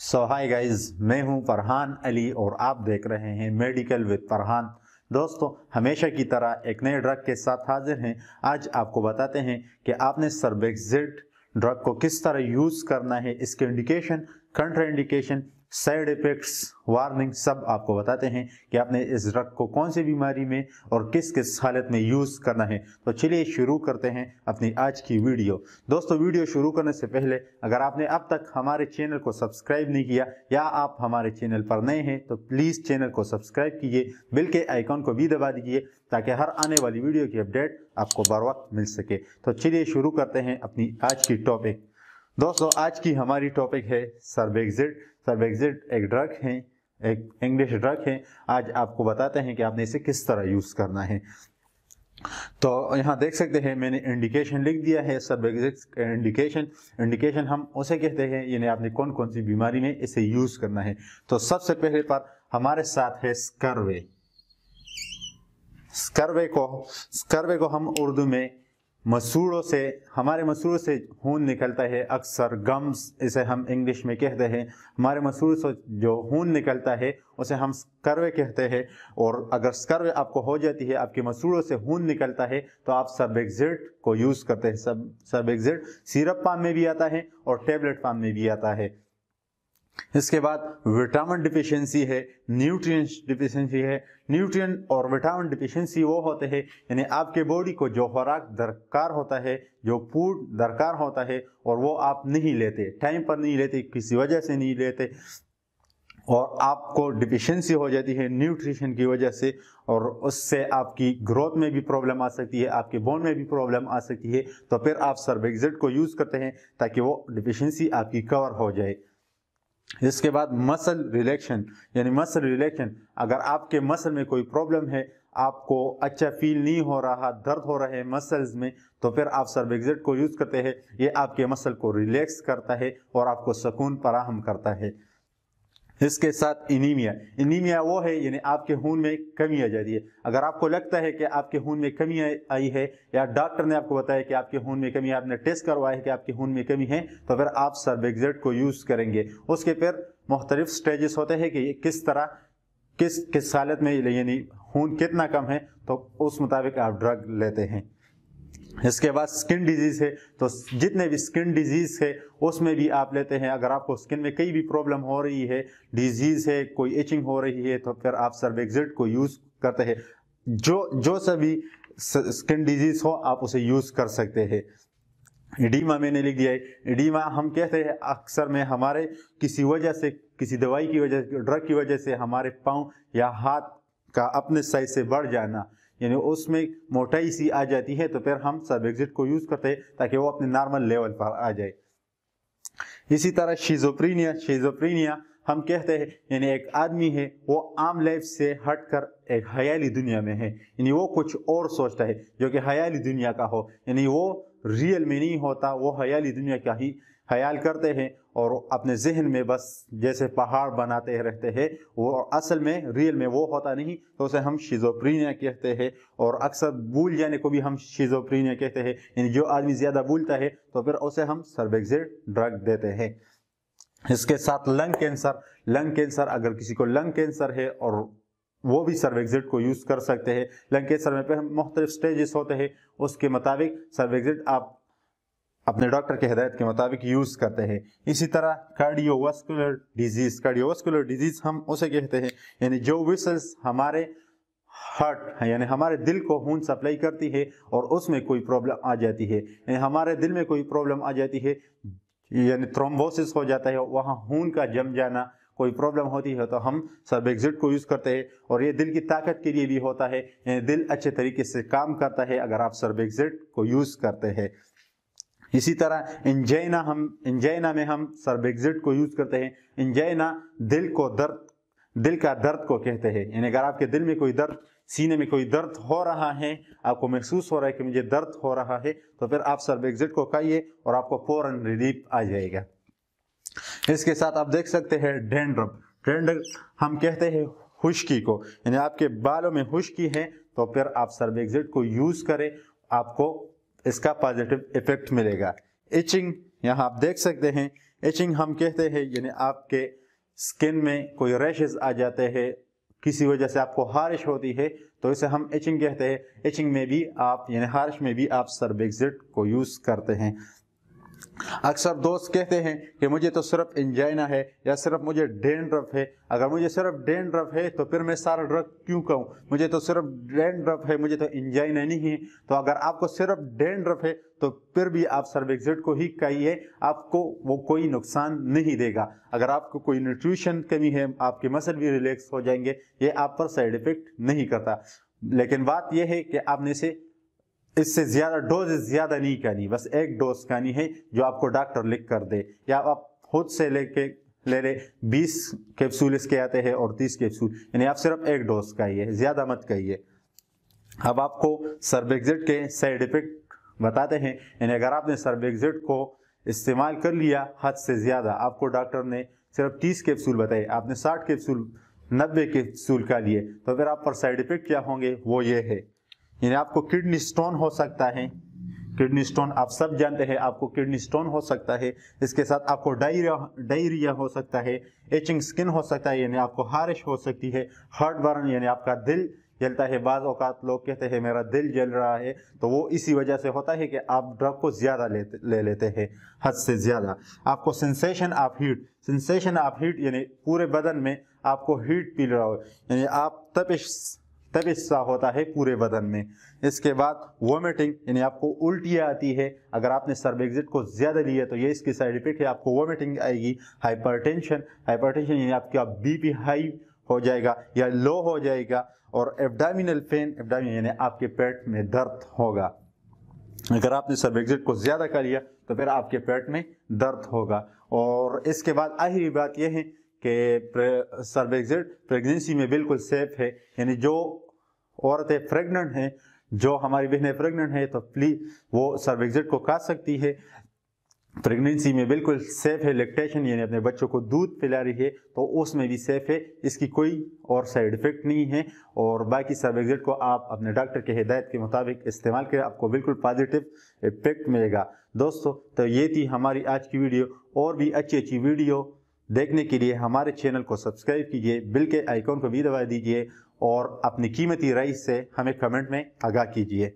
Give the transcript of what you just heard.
Hi guys, मैं हूं फरहान अली और आप देख रहे हैं मेडिकल विद फरहान। दोस्तों, हमेशा की तरह एक नए ड्रग के साथ हाजिर हैं। आज आपको बताते हैं कि आपने सर्बेक्सिड ड्रग को किस तरह यूज़ करना है, इसके indication, contraindication, side effects, warning सब आपको बताते हैं कि आपने इस ड्रग को कौन सी बीमारी में और किस किस हालत में यूज़ करना है। तो चलिए शुरू करते हैं अपनी आज की वीडियो। दोस्तों, वीडियो शुरू करने से पहले अगर आपने अब तक हमारे चैनल को सब्सक्राइब नहीं किया या आप हमारे चैनल पर नए हैं तो प्लीज़ चैनल को सब्सक्राइब कीजिए, बेल के आइकॉन को भी दबा दीजिए ताकि हर आने वाली वीडियो की अपडेट आपको बर वक्त मिल सके। तो चलिए शुरू करते हैं अपनी आज की टॉपिक। दोस्तों, आज की हमारी टॉपिक है सर्बेक्सिड। सर्बेक्सिड एक ड्रग है, एक इंग्लिश ड्रग है। आज आपको बताते हैं कि आपने इसे किस तरह यूज़ करना है। तो यहाँ देख सकते हैं मैंने इंडिकेशन लिख दिया है। सर्बेक्सिड इंडिकेशन हम उसे कहते हैं यानी आपने कौन कौन सी बीमारी में इसे यूज़ करना है। तो सबसे पहले पर हमारे साथ है स्कर्वे। स्कर्वे को हम उर्दू में हमारे मसूड़ों से खून निकलता है, अक्सर गम्स इसे हम इंग्लिश में कहते हैं। हमारे मसूड़ों से जो खून निकलता है उसे हम स्कर्वे कहते हैं। और अगर स्कर्वे आपको हो जाती है, आपके मसूड़ों से खून निकलता है, तो आप सर्बेक्सिड को यूज़ करते हैं। सर्बेक्सिड सिरप फॉर्म में भी आता है और टेबलेट फॉर्म में भी आता है। इसके बाद विटामिन डिफिशियंसी है, न्यूट्रिएंट डिफिशियंसी है। न्यूट्रिएंट और विटामिन डिफिशियंसी वो होते हैं यानी आपके बॉडी को जो खुराक दरकार होता है, जो फूड दरकार होता है और वो आप नहीं लेते, टाइम पर नहीं लेते, किसी वजह से नहीं लेते और आपको डिफिशियंसी हो जाती है न्यूट्रिशन की वजह से, और उससे आपकी ग्रोथ में भी प्रॉब्लम आ सकती है, आपके बोन में भी प्रॉब्लम आ सकती है। तो फिर आप सर्बेक्सिड को यूज़ करते हैं ताकि वो डिफिशियंसी आपकी कवर हो जाए। इसके बाद मसल रिलैक्शन यानी मसल रिलैक्शन, अगर आपके मसल में कोई प्रॉब्लम है, आपको अच्छा फील नहीं हो रहा, दर्द हो रहे हैं मसल्स में, तो फिर आप सर्बेक्सिड को यूज़ करते हैं। ये आपके मसल को रिलैक्स करता है और आपको सुकून फराहम करता है। इसके साथ एनीमिया वो है यानी आपके खून में कमी आ जाती है। अगर आपको लगता है कि आपके खून में कमी आई है या डॉक्टर ने आपको बताया कि आपके खून में कमी है, आपने टेस्ट करवाया है कि आपके खून में कमी है, तो फिर आप सर्बेक्सिड को यूज़ करेंगे। उसके फिर मुख्तलिफ स्टेजेस होते हैं कि किस तरह किस हालत में यानी खून कितना कम है, तो उस मुताबिक आप ड्रग लेते हैं। इसके बाद स्किन डिजीज है, तो जितने भी स्किन डिजीज है उसमें भी आप लेते हैं। अगर आपको स्किन में कई भी प्रॉब्लम हो रही है, डिजीज है, कोई इचिंग हो रही है, तो फिर आप सर्बेक्सिड को यूज़ करते हैं। जो सभी स्किन डिजीज हो आप उसे यूज़ कर सकते हैं। एडिमा मैंने लिख दिया है। एडिमा हम कहते हैं अक्सर में हमारे किसी वजह से, किसी दवाई की वजह, ड्रग की वजह से हमारे पाँव या हाथ का अपने साइज से बढ़ जाना, यानी उसमें मोटाई सी आ जाती है, तो फिर हम सर्बेक्सिड को यूज़ करते हैं ताकि वो अपने नॉर्मल लेवल पर आ जाए। इसी तरह शिज़ोफ्रेनिया हम कहते हैं यानी एक आदमी है वो आम लाइफ से हटकर एक ख्याली दुनिया में है, यानी वो कुछ और सोचता है जो कि ख्याली दुनिया का हो, यानी वो रियल में नहीं होता, वो ख्याली दुनिया का ही ख्याल करते हैं और अपने जहन में बस जैसे पहाड़ बनाते रहते हैं, वो असल में रियल में वो होता नहीं, तो उसे हम शिज़ोफ्रेनिया कहते हैं। और अक्सर भूल जाने को भी हम शिज़ोफ्रेनिया कहते हैं, यानी जो आदमी ज़्यादा भूलता है तो फिर उसे हम सर्बेक्सिड ड्रग देते हैं। इसके साथ लंग कैंसर, अगर किसी को लंग कैंसर है और वो भी सर्बेक्सिड को यूज़ कर सकते हैं। लंग कैंसर में हम मुख्तलिफ स्टेजेस होते हैं, उसके मुताबिक सर्बेक्सिड आप अपने डॉक्टर की हिदायत के मुताबिक यूज़ करते हैं। इसी तरह कार्डियोवास्कुलर डिजीज़ हम उसे कहते हैं यानी जो वेसल्स हमारे हार्ट यानी हमारे दिल को खून सप्लाई करती है और उसमें कोई प्रॉब्लम आ जाती है, यानी हमारे दिल में कोई प्रॉब्लम आ जाती है, यानी थ्रोम्बोसिस हो जाता है, वहाँ खून का जम जाना, कोई प्रॉब्लम होती है, तो हम सर्बेक्सिड को यूज़ करते हैं। और ये दिल की ताकत के लिए भी होता है, यानी दिल अच्छे तरीके से काम करता है अगर आप सर्बेक्सिड को यूज़ करते हैं। इसी तरह एंजाइना में हम सर्बेक्सिड को यूज़ करते हैं। एंजाइना दिल का दर्द को कहते हैं, यानी अगर आपके दिल में कोई दर्द, सीने में कोई दर्द हो रहा है, आपको महसूस हो रहा है कि मुझे दर्द हो रहा है, तो फिर आप सर्बेक्सिड को खाइए और आपको फौरन रिलीफ आ जाएगा। इसके साथ आप देख सकते हैं डैंड्रफ हम कहते हैं खुश्की को, यानी आपके बालों में खुश्की है, तो फिर आप सर्बेक्सिड को यूज़ करें, आपको इसका पॉजिटिव इफेक्ट मिलेगा। इचिंग यहाँ आप देख सकते हैं, एचिंग हम कहते हैं यानी आपके स्किन में कोई रैशेस आ जाते हैं, किसी वजह से आपको हारिश होती है, तो इसे हम एचिंग कहते हैं। एचिंग में भी आप यानी हारिश में भी आप सर्बिक्सिड को यूज़ करते हैं। अक्सर दोस्त कहते हैं कि मुझे तो सिर्फ एंजाइना है या सिर्फ मुझे डैंड्रफ है। अगर मुझे सिर्फ डैंड्रफ है तो फिर मैं सारा ड्रग क्यों कहूँ, मुझे तो सिर्फ डैंड्रफ है, मुझे तो एंजाइना नहीं है। तो अगर आपको सिर्फ डैंड्रफ है तो फिर भी आप सर्बिक्सिड को ही खाइए, आपको वो कोई नुकसान नहीं देगा। अगर आपको कोई न्यूट्रिशन कमी है, आपके मसल भी रिलैक्स हो जाएंगे, ये आप पर साइड इफेक्ट नहीं करता। लेकिन बात यह है कि आपने से इससे ज्यादा डोज ज्यादा नहीं करनी, बस एक डोज खानी है जो आपको डॉक्टर लिख कर दे, या आप खुद से ले रहे 20 कैप्सूल इसके आते हैं और 30 कैप्सूल, यानी आप सिर्फ एक डोज खाइए, ज्यादा मत खाइए। अब आपको सर्बिक्सिड के साइड इफेक्ट बताते हैं। यानी अगर आपने सर्बिक्सिड को इस्तेमाल कर लिया हद से ज्यादा, आपको डॉक्टर ने सिर्फ 30 कैप्सूल बताए, आपने 60 कैप्सूल 90 कैप्सूल खा लिए, तो फिर आप पर साइड इफेक्ट क्या होंगे वो ये है, यानी आपको किडनी स्टोन हो सकता है। किडनी स्टोन आप सब जानते हैं, आपको किडनी स्टोन हो सकता है। इसके साथ आपको डायरिया हो सकता है, एचिंग स्किन हो सकता है, यानी आपको हारिश हो सकती है, हार्ट बर्न यानी आपका दिल जलता है। बाज़ औक़ात लोग कहते हैं मेरा दिल जल रहा है, तो वो इसी वजह से होता है कि आप ड्रग को ज़्यादा ले लेते हैं, हद से ज़्यादा। आपको सेंसेशन ऑफ हीट यानी पूरे बदन में आपको हीट फील रहा हो, यानी आप तपिश सा होता है पूरे बदन में। इसके बाद वोमिटिंग यानी आपको उल्टियाँ आती है। अगर आपने सर्बिक्सिड को ज़्यादा लिया तो ये इसकी साइड इफेक्ट है, आपको वोमिटिंग आएगी। हाइपरटेंशन यानी आपका बीपी हाई हो जाएगा या लो हो जाएगा। और एब्डामिनल पेन, यानी आपके पेट में दर्द होगा। अगर आपने सर्बिक्सिड को ज़्यादा कर लिया तो फिर आपके पेट में दर्द होगा। और इसके बाद आखिरी बात यह है कि सर्बिक्सिड प्रेगनेंसी में बिल्कुल सेफ है, यानी जो औरतें प्रेग्नेंट हैं, जो हमारी बहनें प्रेग्नेंट हैं, तो प्लीज वो सर्बिक्सिड को खा सकती है। प्रेगनेंसी में बिल्कुल सेफ है। लैक्टेशन यानी अपने बच्चों को दूध पिला रही है तो उसमें भी सेफ है, इसकी कोई और साइड इफेक्ट नहीं है। और बाकी सर्बिक्सिड को आप अपने डॉक्टर के हिदायत के मुताबिक इस्तेमाल करें, आपको बिल्कुल पॉजिटिव इफेक्ट मिलेगा। दोस्तों, तो ये थी हमारी आज की वीडियो। और भी अच्छी वीडियो देखने के लिए हमारे चैनल को सब्सक्राइब कीजिए, बिल के आइकॉन को भी दबा दीजिए और अपनी कीमती राय से हमें कमेंट में आगाह कीजिए।